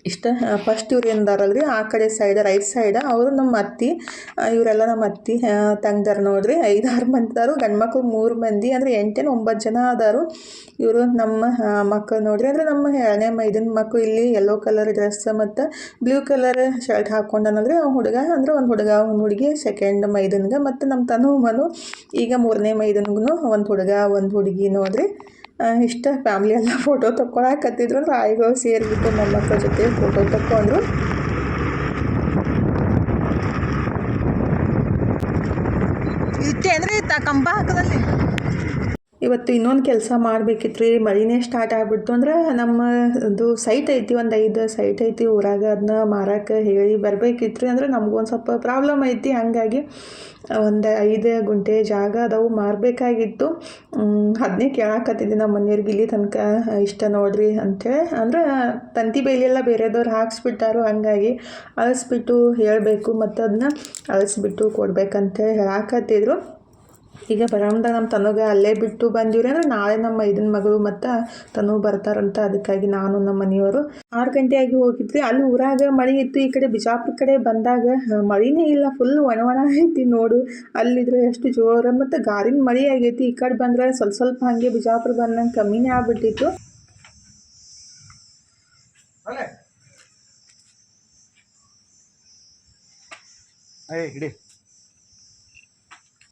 ಇಷ್ಟ ಫಸ್ಟ್ ಇವ್ರು ಏನದಾರಲ್ರಿ ಆ ಕಡೆ ಸೈಡ್ ರೈಟ್ ಸೈಡ್ ಅವರು ನಮ್ಮ ಅತ್ತಿ. ಇವರೆಲ್ಲ ನಮ್ಮ ಅತ್ತಿ ತಂಗ್ದಾರ ನೋಡ್ರಿ. 5-6 ಮಂದಿ ಅದಾರು. ಗಂಡು ಮಕ್ಳು 3 ಮಂದಿ, ಅಂದರೆ 8-9 ಜನ ಅದಾರು. ಇವರು ನಮ್ಮ ಮಕ್ಕಳು ನೋಡ್ರಿ. ಅಂದರೆ ನಮ್ಮ 2ನೇ ಮೈದನ ಮಕ್ಕಳು. ಇಲ್ಲಿ ಯೆಲ್ಲೋ ಕಲರ್ ಡ್ರೆಸ್ ಮತ್ತು ಬ್ಲೂ ಕಲರ್ ಶರ್ಟ್ ಹಾಕ್ಕೊಂಡನಲ್ರಿ ಅವ್ನು ಹುಡುಗ. ಅಂದರೆ ಒಂದು ಹುಡುಗ ಒಂದು ಹುಡುಗಿ ಸೆಕೆಂಡ್ ಮೈದನ್ಗೆ, ಮತ್ತು ನಮ್ಮ ತನುಮನು ಈಗ 3ನೇ ಮೈದನ್ಗೂ ಒಂದು ಹುಡುಗ ಒಂದು ಹುಡುಗಿ ನೋಡ್ರಿ. ಇಷ್ಟ ಫ್ಯಾಮ್ಲಿ ಎಲ್ಲ ಫೋಟೋ ತಗೊಳಕತ್ತಿದ್ರು. ಅಂದ್ರೆ ಆಯಿಗಳು ಸೇರಿಬಿಟ್ಟು ನಮ್ಮ ಮಕ್ಕಳ ಜೊತೆ ಫೋಟೋ ತಗೊಂಡ್ರು. ಇಷ್ಟೇ ಅಂದರೆ ಕಂಬ ಹಾಕದಲ್ಲಿ ಇವತ್ತು ಇನ್ನೊಂದು ಕೆಲಸ ಮಾಡಬೇಕಿತ್ತು ರೀ. ಮಳಿನೇ ಸ್ಟಾರ್ಟ್ ಆಗಿಬಿಡ್ತು. ಅಂದ್ರೆ ನಮ್ಮದು ಸೈಟ್ ಐತಿ, ಒಂದು 5 ಸೈಟ್ ಐತಿ ಊರಾಗ. ಅದನ್ನ ಮಾರಕ್ಕೆ ಹೇಳಿ ಬರಬೇಕಿತ್ತು ರೀ. ಅಂದರೆ ನಮಗೊಂದು ಸ್ವಲ್ಪ ಪ್ರಾಬ್ಲಮ್ ಐತಿ. ಹಾಗಾಗಿ ಒಂದು 5 ಗುಂಟೆ ಜಾಗ ಅದಾವು, ಮಾರಬೇಕಾಗಿತ್ತು. ಅದನ್ನೇ ಕೇಳಾಕತ್ತಿದ್ದೆ ನಮ್ಮ ಮನೆಯವ್ರಿಗೆ. ಇಲ್ಲಿ ತನಕ ಇಷ್ಟ ನೋಡ್ರಿ ಅಂಥೇಳಿ. ಅಂದರೆ ತಂತಿ ಬೇಲಿಯೆಲ್ಲ ಬೇರೆದವ್ರು ಹಾಕ್ಸ್ಬಿಟ್ಟಾರು. ಹಾಗಾಗಿ ಅಳಿಸ್ಬಿಟ್ಟು ಹೇಳಬೇಕು, ಮತ್ತು ಅದನ್ನ ಅಳಿಸ್ಬಿಟ್ಟು ಕೊಡ್ಬೇಕಂತೇಳಿ ಹೇಳಾಕತ್ತಿದ್ರು. ಈಗ ಬರೋಮ್ದಾಗ ನಮ್ಮ ತನುಗ ಅಲ್ಲೇ ಬಿಟ್ಟು ಬಂದಿವ್ರಿ. ಅಂದರೆ ನಾಳೆ ನಮ್ಮ ಮೈದನ ಮಗಳು ಮತ್ತು ತನು ಬರ್ತಾರಂತ. ಅದಕ್ಕಾಗಿ ನಾನು ನಮ್ಮ ಮನೆಯವರು 6 ಗಂಟೆ ಆಗಿ ಹೋಗಿದ್ವಿ. ಅಲ್ಲಿ ಊರಾಗ ಮಳೆ ಇತ್ತು. ಈ ಕಡೆ ಬಿಜಾಪುರ ಕಡೆ ಬಂದಾಗ ಮಳಿನೇ ಇಲ್ಲ, ಫುಲ್ ಒಣ ಐತಿ ನೋಡು. ಅಲ್ಲಿದ್ರೆ ಎಷ್ಟು ಜೋರು ಮತ್ತು ಗಾರಿನ ಮಳೆ ಆಗೈತಿ. ಈ ಕಡೆ ಬಂದ್ರೆ ಸ್ವಲ್ಪ ಹಾಗೆ ಬಿಜಾಪುರ ಬಂದಂಗೆ ಕಮ್ಮಿನೇ ಆಗ್ಬಿಟ್ಟಿತ್ತು.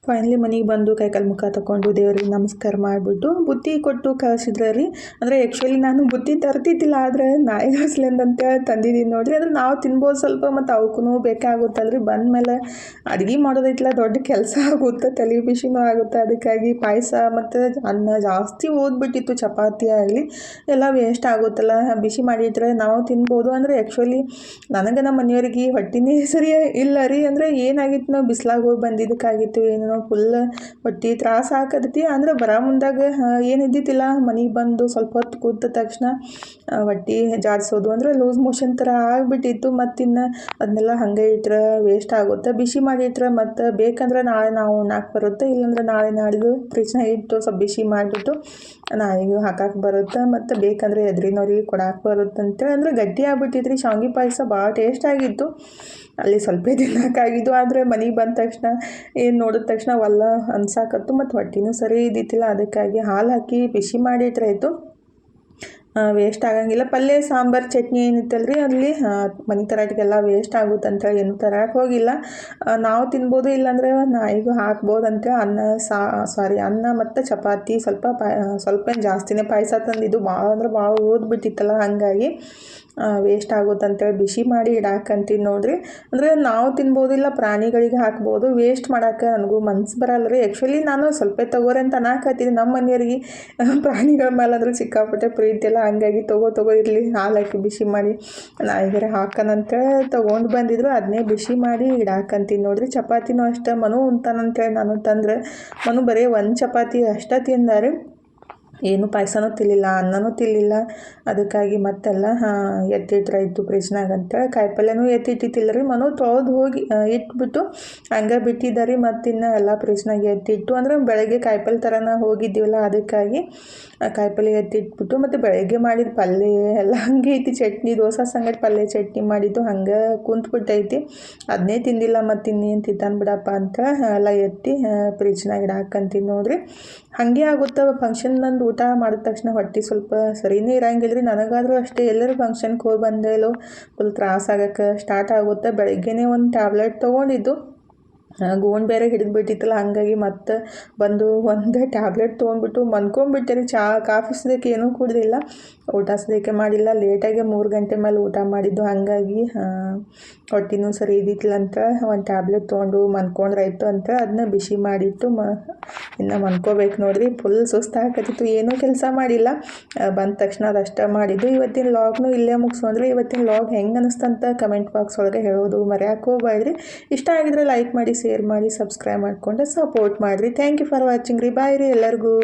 ಫೈನಲಿ ಮನೆಗೆ ಬಂದು ಕೈಕಾಲು ಮುಖ ತಗೊಂಡು ದೇವ್ರಿಗೆ ನಮಸ್ಕಾರ ಮಾಡಿಬಿಟ್ಟು ಬುತ್ತಿ ಕೊಟ್ಟು ಕಳಿಸಿದ್ರೆ ರೀ. ಅಂದರೆ ಆ್ಯಕ್ಚುಲಿ ನಾನು ಬುತ್ತಿ ತರ್ತಿದ್ದಿಲ್ಲ, ಆದರೆ ನಾಯಿಗಸ್ಲಿಂದಂತೇಳಿ ತಂದಿದ್ದೀನಿ ನೋಡಿರಿ. ಅಂದರೆ ನಾವು ತಿನ್ಬೋದು ಸ್ವಲ್ಪ, ಮತ್ತು ಅವಕ್ಕೂ ಬೇಕಾಗುತ್ತಲ್ರಿ. ಬಂದಮೇಲೆ ಅಡುಗೆ ಮಾಡೋದೈತಿಲ್ಲ ದೊಡ್ಡ ಕೆಲಸ ಆಗುತ್ತೆ, ತಲೆ ಬಿಸಿನೂ ಆಗುತ್ತೆ. ಅದಕ್ಕಾಗಿ ಪಾಯಸ ಮತ್ತು ಅನ್ನ ಜಾಸ್ತಿ ಓದ್ಬಿಟ್ಟಿತ್ತು. ಚಪಾತಿ ಆಗಲಿ ಎಲ್ಲ ವೇಸ್ಟ್ ಆಗುತ್ತಲ್ಲ, ಬಿಸಿ ಮಾಡಿಟ್ರೆ ನಾವು ತಿನ್ಬೋದು. ಅಂದರೆ ಆ್ಯಕ್ಚುಲಿ ನನಗೆ ನಮ್ಮ ಮನೆಯವ್ರಿಗೆ ಹೊಟ್ಟಿನೇ ಸರಿ ಇಲ್ಲ ರೀ. ಅಂದರೆ ಏನಾಗಿತ್ತು, ನಾವು ಬಿಸ್ಲಾಗ ಹೋಗಿ ಬಂದಿದ್ದಕ್ಕಾಗಿತ್ತು ಏನೋ ಫುಲ್ ಹೊಟ್ಟೆ ತ್ರಾಸ ಹಾಕದೈತಿ. ಅಂದರೆ ಬರೋ ಮುಂದಾಗ ಏನಿದ್ದಿತ್ತಿಲ್ಲ, ಮನೆಗೆ ಬಂದು ಸ್ವಲ್ಪ ಹೊತ್ತು ಕೂತ ತಕ್ಷಣ ಹೊಟ್ಟೆ ಜಾಡಿಸೋದು, ಅಂದರೆ ಲೂಸ್ ಮೋಷನ್ ಥರ ಆಗಿಬಿಟ್ಟಿತ್ತು. ಮತ್ತಿನ್ನು ಅದನ್ನೆಲ್ಲ ಹಾಗೆ ಇಟ್ರೆ ವೇಸ್ಟ್ ಆಗುತ್ತೆ. ಬಿಸಿ ಮಾಡಿಟ್ರೆ ಮತ್ತು ಬೇಕಂದ್ರೆ ನಾಳೆ ನಾವು ಉಣ್ಣಾಕೆ ಬರುತ್ತೆ, ಇಲ್ಲಾಂದ್ರೆ ನಾಳೆ ನಾಡಿದ್ದು ಫ್ರಿಜ್ನಾಗ ಇಟ್ಟು ಸ್ವಲ್ಪ ಬಿಸಿ ಮಾಡಿಬಿಟ್ಟು ನಾಳೆಗೂ ಹಾಕಕ್ಕೆ ಬರುತ್ತೆ, ಮತ್ತು ಬೇಕಂದರೆ ಎದುರಿನವ್ರಿಗೆ ಕೊಡಕ್ಕೆ ಬರುತ್ತೆ ಅಂತೇಳಿ. ಅಂದರೆ ಗಟ್ಟಿ ಆಗ್ಬಿಟ್ಟಿದ್ರಿ. ಶಾವಿಗೆ ಪಾಯಸ ಭಾಳ ಟೇಸ್ಟ್ ಆಗಿತ್ತು. ಅಲ್ಲಿ ಸ್ವಲ್ಪ ತಿನ್ನೋಕ್ಕಾಗಿದ್ದು. ಆದರೆ ಮನೆಗೆ ಬಂದ ತಕ್ಷಣ ಏನು ನೋಡಿದ ತಕ್ಷಣ ಒಲ್ಲ ಅನ್ಸಾಕತ್ತು ಮತ್ತು ಹೊಟ್ಟೆನೂ ಸರಿ ಇದ್ದಿತ್ತಿಲ್ಲ. ಅದಕ್ಕಾಗಿ ಹಾಲು ಹಾಕಿ ಬಿಸಿ ಮಾಡಿ ಇಟ್ರಾಯ್ತು, ವೇಸ್ಟ್ ಆಗಂಗಿಲ್ಲ. ಪಲ್ಯ ಸಾಂಬಾರು ಚಟ್ನಿ ಏನಿತ್ತಲ್ಲ ರೀ ಅಲ್ಲಿ ಮನೆ ತರಾಟಿಗೆಲ್ಲ ವೇಸ್ಟ್ ಆಗುತ್ತೆ ಅಂತೇಳಿ ಏನು ತರಕ್ಕೆ ಹೋಗಿಲ್ಲ. ನಾವು ತಿನ್ಬೋದು, ಇಲ್ಲಾಂದರೆ ನಾಯಿಗೂ ಹಾಕ್ಬೋದು ಅಂತೇಳಿ ಅನ್ನ ಮತ್ತು ಚಪಾತಿ ಸ್ವಲ್ಪ ಜಾಸ್ತಿನೇ ಪಾಯಸ ತಂದಿದ್ದು. ಭಾಳ ಅಂದ್ರೆ ಭಾಳ ಓದ್ಬಿಟ್ಟಿತ್ತಲ್ಲ, ಹಾಗಾಗಿ ವೇಸ್ಟ್ ಆಗುತ್ತೆ ಅಂತೇಳಿ ಬಿಸಿ ಮಾಡಿ ಇಡಾಕಂತೀನಿ ನೋಡ್ರಿ. ಅಂದರೆ ನಾವು ತಿನ್ಬೋದು, ಇಲ್ಲ ಪ್ರಾಣಿಗಳಿಗೆ ಹಾಕ್ಬೋದು. ವೇಸ್ಟ್ ಮಾಡೋಕೆ ನನಗೂ ಮನ್ಸು ಬರಲ್ಲ ರೀ. ಆ್ಯಕ್ಚುಲಿ ನಾನು ಸ್ವಲ್ಪ ತಗೋರಿ ಅಂತ ಅನ್ನಕತ್ತೀನಿ. ನಮ್ಮ ಮನೆಯವ್ರಿಗೆ ಪ್ರಾಣಿಗಳ ಮೇಲೆ ಅಂದ್ರೆ ಸಿಕ್ಕಾಪಟ್ಟೆ ಪ್ರೀತಿ ಇಲ್ಲ, ಹಂಗಾಗಿ ತಗೋ ಇರಲಿ ಹಾಲು ಹಾಕಿ ಬಿಸಿ ಮಾಡಿ ನಾಯಿಗರೆ ಹಾಕೋಣಂತೇಳಿ ತೊಗೊಂಡು ಬಂದಿದ್ರು. ಅದನ್ನೇ ಬಿಸಿ ಮಾಡಿ ಇಡಾಕಂತೀನಿ ನೋಡ್ರಿ. ಚಪಾತಿನೂ ಅಷ್ಟೇ ಮನು ಉಣ್ತಾನಂತೇಳಿ ನಾನು ತಂದ್ರೆ ಮನು ಬರೀ ಒಂದು ಚಪಾತಿ ಅಷ್ಟೇ ತಿಂದಾರೆ. ಏನು ಪಾಯಸನೂ ತಿನ್ನಿಲ್ಲ, ಅನ್ನನೂ ತಿನ್ನಿಲ್ಲ. ಅದಕ್ಕಾಗಿ ಮತ್ತೆಲ್ಲ ಎತ್ತಿಟ್ರಾಯ್ತು ಫ್ರಿಜ್ನಾಗ ಅಂತೇಳಿ. ಕಾಯಿಪಲ್ಯನೂ ಎತ್ತಿಟ್ಟಿತ್ತಿಲ್ಲ ರೀ. ಮನು ತೊಳೆದು ಹೋಗಿ ಇಟ್ಬಿಟ್ಟು ಹಂಗೆ ಬಿಟ್ಟಿದ್ದಾರೆ. ಮತ್ತಿನ್ನು ಎಲ್ಲ ಫ್ರಿಜ್ನಾಗ ಎತ್ತಿಟ್ಟು, ಅಂದರೆ ಬೆಳಗ್ಗೆ ಕಾಯಿಪಲ್ಯ ಥರನ ಹೋಗಿದ್ದೀವಲ್ಲ, ಅದಕ್ಕಾಗಿ ಕಾಯಿಪಲ್ಯ ಎತ್ತಿಟ್ಬಿಟ್ಟು ಮತ್ತು ಬೆಳಗ್ಗೆ ಮಾಡಿದ ಪಲ್ಯ ಎಲ್ಲ ಹಂಗೆ ಐತಿ. ಚಟ್ನಿ ದೋಸೆ ಸಂಗಡ ಪಲ್ಯ ಚಟ್ನಿ ಮಾಡಿದ್ದು ಹಂಗೆ ಕುಂತ್ಬಿಟ್ಟೈತಿ. ಅದನ್ನೇ ತಿಂದಿಲ್ಲ, ಮತ್ತು ಇನ್ನೇನು ತಿಂತಾನೆ ಬಿಡಪ್ಪ ಅಂತ ಎಲ್ಲ ಎತ್ತಿ ಫ್ರಿಜ್ನಾಗ ಇಡಾಕಂತೀನಿ ನೋಡ್ರಿ. ಹಾಗೆ ಆಗುತ್ತೆ ಫಂಕ್ಷನ್ನಂದು ಊಟ ಮಾಡಿದ ತಕ್ಷಣ ಹೊಟ್ಟೆ ಸ್ವಲ್ಪ ಸರಿನೇ ಇರಂಗಿಲ್ಲ ರೀ. ನನಗಾದರೂ ಅಷ್ಟೇ, ಎಲ್ಲರೂ ಫಂಕ್ಷನ್ಗೆ ಹೋಗಿ ಬಂದೇಲೋ ಫುಲ್ ತ್ರಾಸ ಆಗೋಕ್ಕೆ ಸ್ಟಾರ್ಟ್ ಆಗುತ್ತೆ. ಬೆಳಗ್ಗೆನೇ ಒಂದು ಟ್ಯಾಬ್ಲೆಟ್ ತೊಗೊಂಡಿದ್ದು, ಗೋಣ್ ಬೇರೆ ಹಿಡಿದ್ಬಿಟ್ಟಿತ್ತಲ್ಲ, ಹಾಗಾಗಿ ಮತ್ತೆ ಬಂದು ಒಂದು ಟ್ಯಾಬ್ಲೆಟ್ ತೊಗೊಂಡ್ಬಿಟ್ಟು ಮನ್ಕೊಂಬಿಟ್ಟೆ ರೀ. ಕಾಫಿ ಸದ್ಯಕ್ಕೆ ಏನೂ ಕುಡ್ದಿಲ್ಲ, ಊಟ ಸದ್ಯಕ್ಕೆ ಮಾಡಿಲ್ಲ. ಲೇಟಾಗಿ 3 ಗಂಟೆ ಮೇಲೆ ಊಟ ಮಾಡಿದ್ದು, ಹಾಗಾಗಿ ಹೊಟ್ಟೆನೂ ಸರಿ ಇದ್ದಿತ್ತಿಲ್ಲ ಅಂತ ಒಂದು ಟ್ಯಾಬ್ಲೆಟ್ ತೊಗೊಂಡು ಮನ್ಕೊಂಡ್ರಾಯ್ತು ಅಂತ ಅದನ್ನ ಬಿಸಿ ಮಾಡಿಟ್ಟು ಇನ್ನು ಮನ್ಕೋಬೇಕು ನೋಡ್ರಿ. ಫುಲ್ ಸುಸ್ತು ಹಾಕತ್ತಿತ್ತು, ಏನೂ ಕೆಲಸ ಮಾಡಿಲ್ಲ. ಬಂದ ತಕ್ಷಣ ಅದಷ್ಟೇ ಮಾಡಿದ್ದು. ಇವತ್ತಿನ ಲಾಗ್ನು ಇಲ್ಲೇ ಮುಗಿಸೋಂದ್ರೆ, ಇವತ್ತಿನ ಲಾಗ್ ಹೆಂಗೆ ಅನ್ನಿಸ್ತಂತ ಕಮೆಂಟ್ ಬಾಕ್ಸ್ ಒಳಗೆ ಹೇಳೋದು ಮರೆಯೋಕೆ ಹೋಗ್ಬೇಡ್ರಿ. ಇಷ್ಟ ಆಗಿದ್ರೆ ಲೈಕ್ ಮಾಡಿ, ಶೇರ್ ಮಾಡಿ, ಸಬ್ಸ್ಕ್ರೈಬ್ ಮಾಡಿಕೊಂಡು ಸಪೋರ್ಟ್ ಮಾಡಿರಿ. ಥ್ಯಾಂಕ್ ಯು ಫಾರ್ ವಾಚಿಂಗ್ ರೀ. ಬಾಯ್ ರೀ ಎಲ್ಲರಿಗೂ.